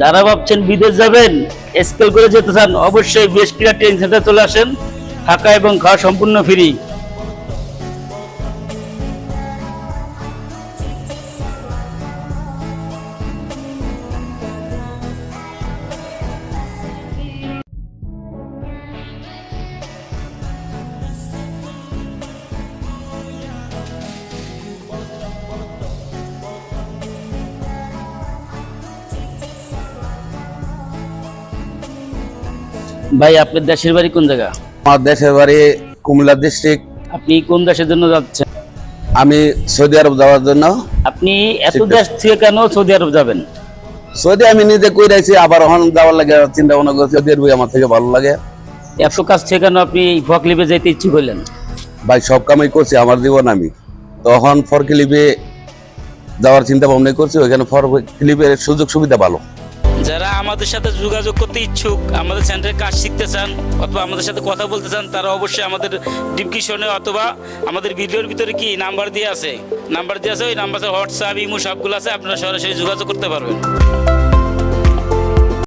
যারা ভাবছেন বিদেশ যাবেন, স্কেল করে যেতে চান, অবশ্যই বেশকিরা ট্রেন সেন্টারে চলে আসেন। থাকা এবং খাওয়া সম্পূর্ণ ফ্রি। ভাই, আপনার দেশের বাড়ি কোন জায়গা? আমার দেশের বাড়ি কুমিল্লা ডিস্ট্রিক্ট। আপনি কোন দেশের জন্য যাচ্ছেন? আমি সৌদি আরব যাওয়ার জন্য। আপনি এত দেশ থেকে কেন সৌদি আরব যাবেন? সৌদি আমি নিজে কইরাইছি, আবার ওখান যাওয়ার লাগে চিন্তা ভাবনা করছি। সৌদি আরবই আমার থেকে ভালো লাগে। এত কাজ থেকে কেন আপনি ফকলিপে যেতে ইচ্ছুক হলেন? ভাই সব কামাই করছি আমার জীবন আমি, তখন ফরক্লিপে যাওয়ার চিন্তা ভাবনা করছি। ওইখানে ফরক্লিপের সুযোগ সুবিধা ভালো। যারা আমাদের সাথে যোগাযোগ করতে ইচ্ছুক, আমাদের সেন্টারে কাজ শিখতে চান অথবা আমাদের সাথে কথা বলতে চান, তারা অবশ্যই আমাদের ডিসক্রিপশনে অথবা আমাদের ভিডিওর ভিতরে কি নাম্বার দিয়ে আছে, ওই নাম্বারে হোয়াটসঅ্যাপ, ইমো সবগুলো আছে, আপনারা সরাসরি যোগাযোগ করতে পারবেন।